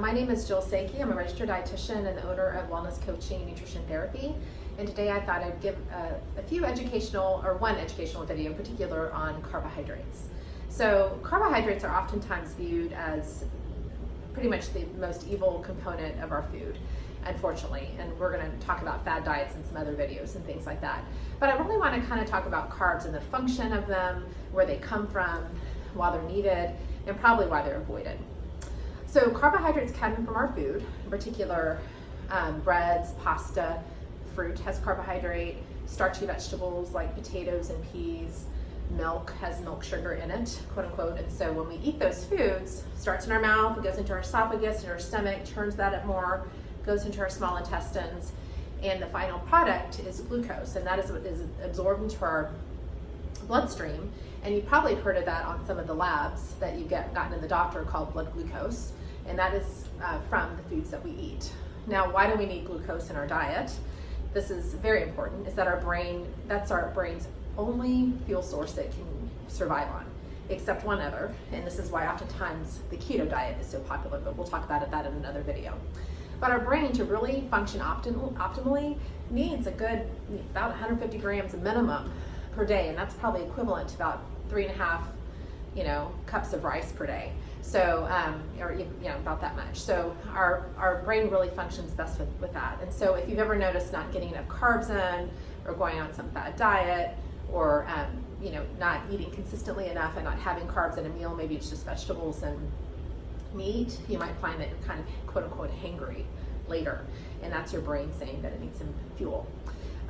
My name is Jill Sechi. I'm a registered dietitian and the owner of Wellness Coaching and Nutrition Therapy. And today I thought I'd give one educational video in particular on carbohydrates. So carbohydrates are oftentimes viewed as pretty much the most evil component of our food, unfortunately. And we're going to talk about fad diets in some other videos and things like that. But I really want to kind of talk about carbs and the function of them, where they come from, why they're needed, and probably why they're avoided. So carbohydrates come from our food, in particular breads, pasta, fruit has carbohydrate, starchy vegetables like potatoes and peas, milk has milk sugar in it, quote unquote. And so when we eat those foods, it starts in our mouth, it goes into our esophagus and our stomach, turns that up more, goes into our small intestines, and the final product is glucose, and that is what is absorbed into our bloodstream. And you've probably heard of that on some of the labs that you've gotten in the doctor called blood glucose, and that is from the foods that we eat. Now, why do we need glucose in our diet? This is very important, is that that's our brain's only fuel source it can survive on, except one other, and this is why oftentimes the keto diet is so popular, but we'll talk about that in another video. But our brain, to really function optimally, needs about 150 grams minimum per day, and that's probably equivalent to about 3.5 cups of rice per day. So, about that much. So our brain really functions best with that. And so if you've ever noticed not getting enough carbs in, or going on some fad diet, or not eating consistently enough and not having carbs in a meal, maybe it's just vegetables and meat, you might find that you're kind of quote unquote hangry later, and that's your brain saying that it needs some fuel.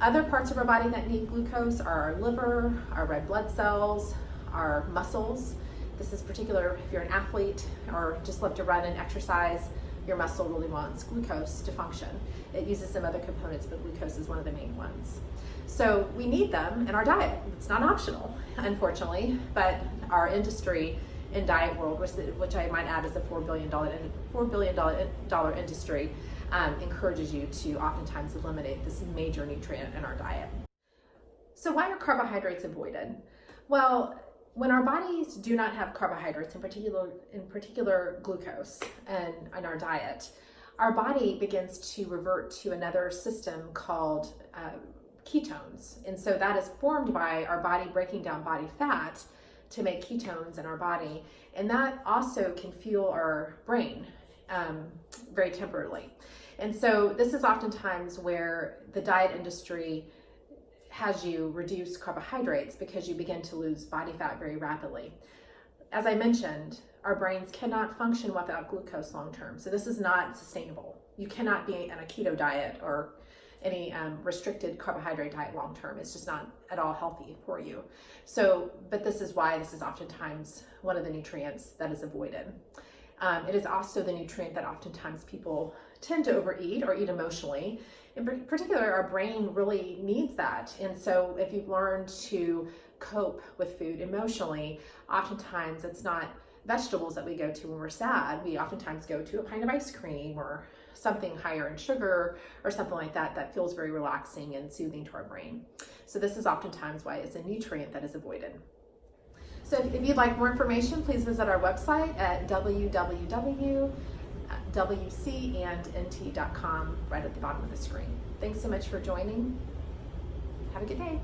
Other parts of our body that need glucose are our liver, our red blood cells, our muscles. This is particular if you're an athlete or just love to run and exercise, your muscle really wants glucose to function. It uses some other components, but glucose is one of the main ones. So we need them in our diet. It's not optional, unfortunately, but our industry in diet world, which I might add is a $4 billion industry, encourages you to oftentimes eliminate this major nutrient in our diet. So why are carbohydrates avoided? Well, when our bodies do not have carbohydrates, in particular glucose, in our diet, our body begins to revert to another system called ketones. And so that is formed by our body breaking down body fat to make ketones in our body. And that also can fuel our brain very temporarily. And so this is oftentimes where the diet industry has you reduce carbohydrates because you begin to lose body fat very rapidly. As I mentioned, our brains cannot function without glucose long term. So this is not sustainable. You cannot be on a keto diet or any restricted carbohydrate diet long term. It's just not at all healthy for you. So, but this is why this is oftentimes one of the nutrients that is avoided. It is also the nutrient that oftentimes people tend to overeat or eat emotionally. In particular, our brain really needs that. And so if you've learned to cope with food emotionally, oftentimes it's not vegetables that we go to when we're sad. We oftentimes go to a pint of ice cream or something higher in sugar or something like that that feels very relaxing and soothing to our brain. So this is oftentimes why it's a nutrient that is avoided. So if you'd like more information, please visit our website at www.wcandnt.com right at the bottom of the screen. Thanks so much for joining. Have a good day.